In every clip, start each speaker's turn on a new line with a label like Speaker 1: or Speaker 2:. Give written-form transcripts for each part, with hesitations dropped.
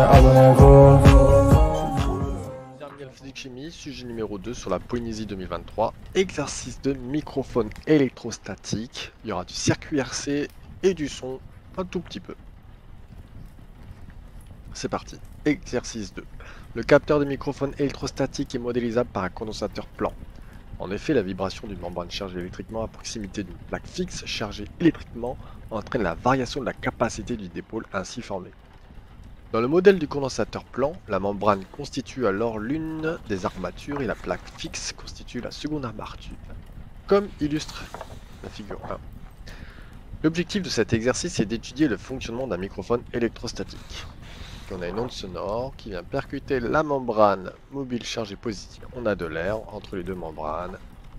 Speaker 1: Terminal physique-chimie, sujet numéro 2 sur la Polynésie 2023. Exercice de microphone électrostatique. Il y aura du circuit RC et du son un tout petit peu. C'est parti. Exercice 2. Le capteur de microphone électrostatique est modélisable par un condensateur plan. En effet, la vibration d'une membrane chargée électriquement à proximité d'une plaque fixe chargée électriquement entraîne la variation de la capacité du dipôle ainsi formé. Dans le modèle du condensateur plan, la membrane constitue alors l'une des armatures et la plaque fixe constitue la seconde armature, comme illustre la figure 1. L'objectif de cet exercice est d'étudier le fonctionnement d'un microphone électrostatique. On a une onde sonore qui vient percuter la membrane mobile chargée positive. On a de l'air entre les deux membranes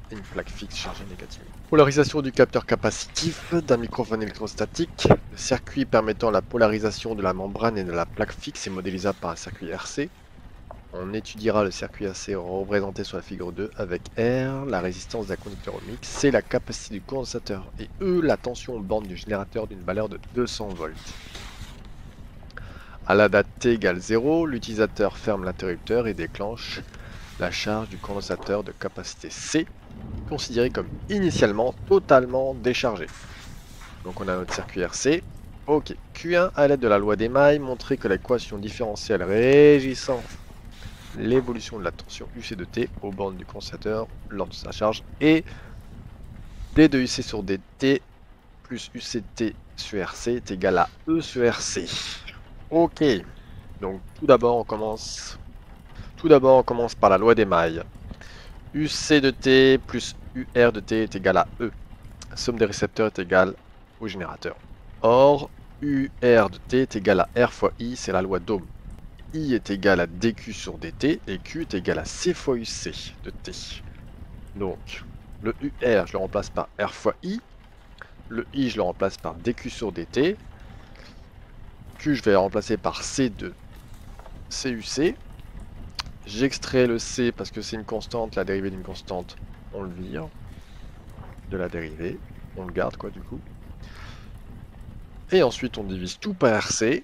Speaker 1: et une plaque fixe chargée négativement. Polarisation du capteur capacitif d'un microphone électrostatique. Le circuit permettant la polarisation de la membrane et de la plaque fixe est modélisable par un circuit RC. On étudiera le circuit RC représenté sur la figure 2 avec R, la résistance d'un conducteur ohmique, C, la capacité du condensateur et E, la tension aux bornes du générateur d'une valeur de 200 volts. À la date t égale 0, l'utilisateur ferme l'interrupteur et déclenche la charge du condensateur de capacité C, considéré comme initialement totalement déchargé. Donc on a notre circuit RC. Ok, Q1 à l'aide de la loi d'Emaille, montrer que l'équation différentielle régissant l'évolution de la tension UC de T aux bornes du condensateur lors de sa charge est D de UC sur DT plus UCT sur RC est égal à E sur RC. Ok, donc tout d'abord on commence par la loi d'Emaille. UC de T plus UR de T est égal à E. La somme des récepteurs est égale au générateur. Or, UR de T est égal à R fois I, c'est la loi d'Ohm. I est égal à dQ sur dt et Q est égal à C fois UC de T. Donc, le UR, je le remplace par R fois I. Le I, je le remplace par dQ sur dt. Q, je vais le remplacer par C de CUC. J'extrais le C parce que c'est une constante, la dérivée d'une constante, on le vire. De la dérivée, on le garde quoi du coup. Et ensuite on divise tout par RC.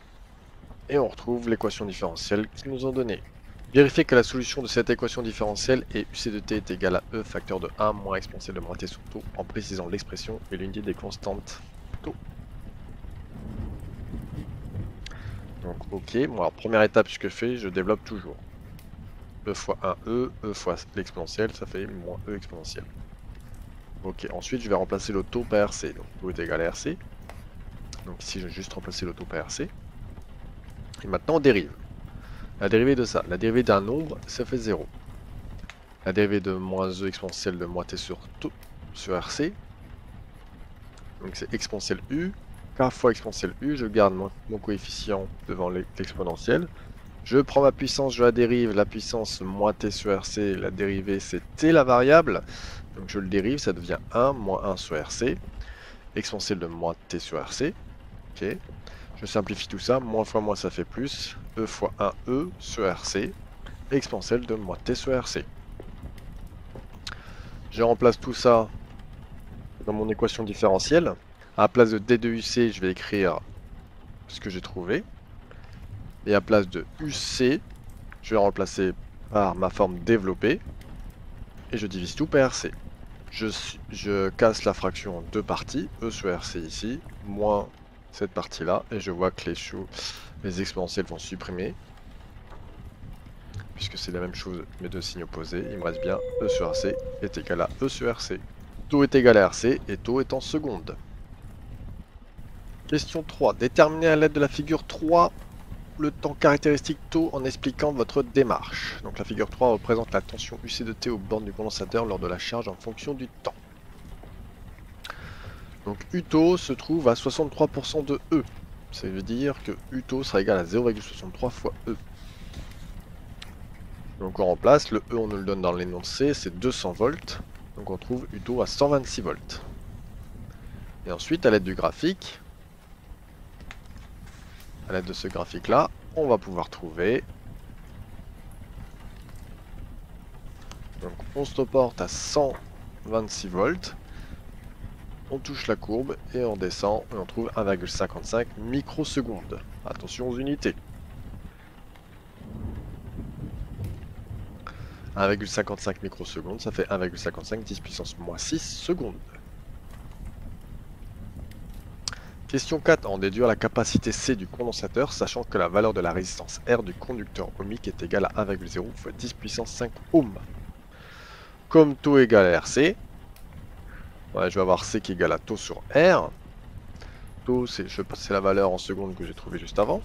Speaker 1: Et on retrouve l'équation différentielle qu'ils nous ont donnée. Vérifiez que la solution de cette équation différentielle est UC de t est égal à E facteur de 1 moins exponentielle de moins t sur taux en précisant l'expression et l'unité des constantes taux. Donc ok, bon, alors première étape ce que je fais, je développe toujours. E fois 1E, E fois l'exponentielle, ça fait moins E exponentielle. Ok, ensuite je vais remplacer le taux par RC, donc taux est égal à RC. Donc ici je vais juste remplacer le taux par RC. Et maintenant on dérive. La dérivée de ça, la dérivée d'un nombre, ça fait 0. La dérivée de moins e exponentielle de moins t sur taux sur RC. Donc c'est exponentielle u. K fois exponentielle u, je garde mon coefficient devant l'exponentielle. Je prends ma puissance, je la dérive, la puissance moins t sur RC, la dérivée c'est t la variable. Donc je le dérive, ça devient 1 moins 1 sur RC. Exponentielle de moins t sur RC. Ok. Je simplifie tout ça, moins fois moins ça fait plus. E fois 1e sur RC. Exponentielle de moins t sur RC. Je remplace tout ça dans mon équation différentielle. À la place de d de uc, je vais écrire ce que j'ai trouvé. Et à la place de uc, je vais remplacer par ma forme développée. Et je divise tout par RC. Je casse la fraction en deux parties, E sur RC ici, moins cette partie-là. Et je vois que les exponentielles vont supprimer. Puisque c'est la même chose, mais deux signes opposés. Il me reste bien E sur RC est égal à E sur RC. Taux est égal à RC et taux est en secondes. Question 3. Déterminez à l'aide de la figure 3 le temps caractéristique taux en expliquant votre démarche. Donc la figure 3 représente la tension UC de T aux bornes du condensateur lors de la charge en fonction du temps. Donc U taux se trouve à 63% de E. Ça veut dire que U taux sera égal à 0,63 fois E. Donc on remplace, le E on nous le donne dans l'énoncé, c'est 200 volts. Donc on trouve U taux à 126 volts. Et ensuite à l'aide du graphique, à l'aide de ce graphique là, on va pouvoir trouver. Donc on se reporte à 126 volts. On touche la courbe et on descend et on trouve 1,55 microsecondes. Attention aux unités. 1,55 microsecondes, ça fait 1,55 10 puissance moins 6 secondes. Question 4. En déduire la capacité C du condensateur, sachant que la valeur de la résistance R du conducteur ohmique est égale à 1,0 fois 10 puissance 5 ohms. Comme taux égale à RC, ouais, je vais avoir C qui est égal à taux sur R. Taux, c'est la valeur en secondes que j'ai trouvé juste avant.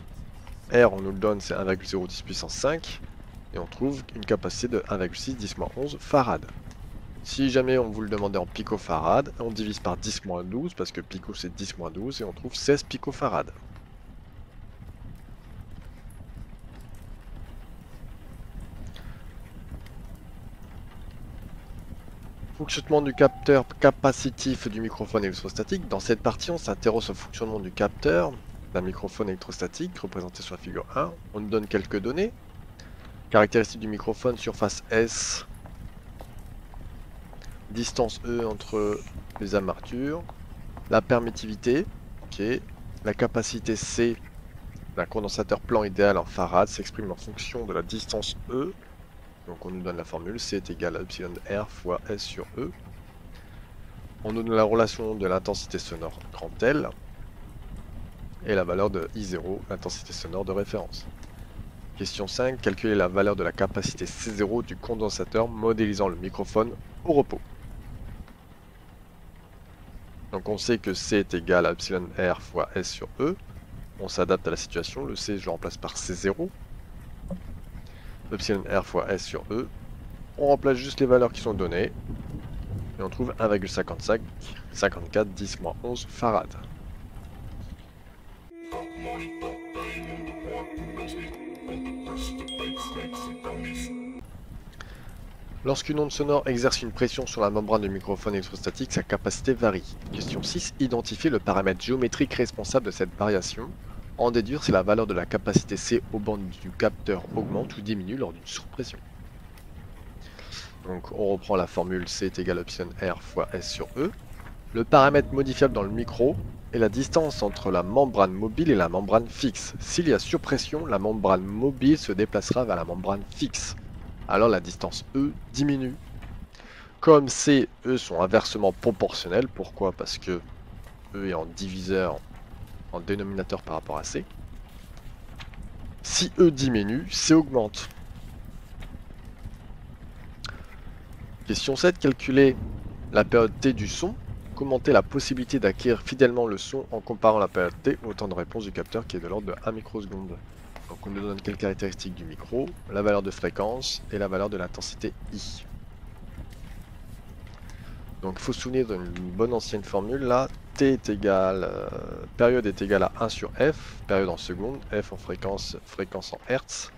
Speaker 1: R, on nous le donne, c'est 1,0 10 puissance 5. Et on trouve une capacité de 1,6 10 moins 11 farad. Si jamais on vous le demandait en picofarad, on divise par 10 moins 12, parce que pico c'est 10 moins 12, et on trouve 16 picofarad. Fonctionnement du capteur capacitif du microphone électrostatique. Dans cette partie, on s'interroge sur le fonctionnement du capteur d'un microphone électrostatique, représenté sur la figure 1. On nous donne quelques données. Caractéristiques du microphone, surface S, distance E entre les armatures, la permittivité, ok, la capacité C d'un condensateur plan idéal en farad s'exprime en fonction de la distance E. Donc on nous donne la formule, C est égal à epsilon R fois S sur E. On nous donne la relation de l'intensité sonore grand L et la valeur de I0, l'intensité sonore de référence. Question 5, calculer la valeur de la capacité C0 du condensateur modélisant le microphone au repos. Donc on sait que C est égal à epsilon R fois S sur E. On s'adapte à la situation, le C je le remplace par C0. Epsilon R fois S sur E. On remplace juste les valeurs qui sont données. Et on trouve 1,55, 54, 10 moins 11 farad. Lorsqu'une onde sonore exerce une pression sur la membrane du microphone électrostatique, sa capacité varie. Question 6. Identifier le paramètre géométrique responsable de cette variation. En déduire si la valeur de la capacité C aux bandes du capteur augmente ou diminue lors d'une surpression. Donc on reprend la formule C est égal à epsilon R fois S sur E. Le paramètre modifiable dans le micro est la distance entre la membrane mobile et la membrane fixe. S'il y a surpression, la membrane mobile se déplacera vers la membrane fixe. Alors la distance E diminue. Comme C et E sont inversement proportionnels, pourquoi? Parce que E est en diviseur, en dénominateur par rapport à C. Si E diminue, C augmente. Question 7, calculer la période T du son. Commenter la possibilité d'acquérir fidèlement le son en comparant la période T au temps de réponse du capteur qui est de l'ordre de 1 microseconde. Donc on nous donne quelques caractéristiques du micro, la valeur de fréquence et la valeur de l'intensité I. Donc il faut se souvenir d'une bonne ancienne formule là, T est égal, période est égale à 1 sur F, période en secondes, F en fréquence, fréquence en Hertz.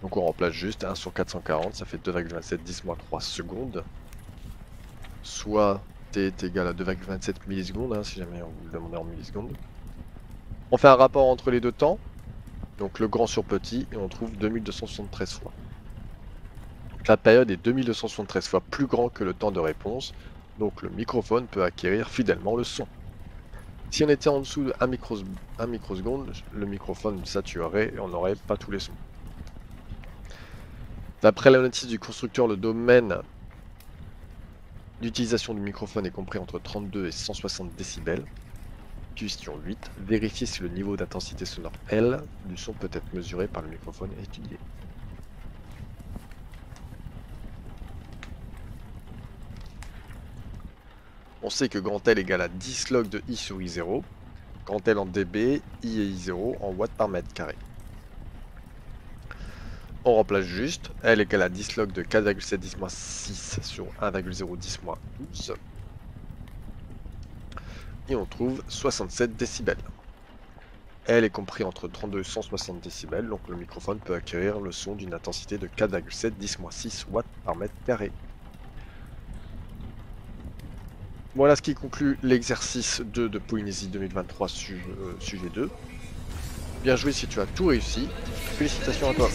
Speaker 1: Donc on remplace juste 1 sur 440, ça fait 2,27 10 moins 3 secondes. Soit T est égal à 2,27 millisecondes, hein, si jamais on vous le demandait en millisecondes. On fait un rapport entre les deux temps. Donc le grand sur petit, et on trouve 2273 fois. Donc la période est 2273 fois plus grand que le temps de réponse, donc le microphone peut acquérir fidèlement le son. Si on était en dessous de 1 microseconde, le microphone saturerait et on n'aurait pas tous les sons. D'après la notice du constructeur, le domaine d'utilisation du microphone est compris entre 32 et 160 décibels. Question 8. Vérifier si le niveau d'intensité sonore L du son peut être mesuré par le microphone étudié. On sait que grand L égale à 10 log de I sur I0. Grand L en dB, I et I0 en watts par mètre carré. On remplace juste. L égale à 10 log de 4,7 10-6 sur 1,0 10-12. Et on trouve 67 décibels. L est compris entre 32 et 160 décibels, donc le microphone peut acquérir le son d'une intensité de 4,7 10-6 watts par mètre carré. Voilà ce qui conclut l'exercice 2 de Polynésie 2023 sujet 2. Bien joué si tu as tout réussi. Félicitations à toi.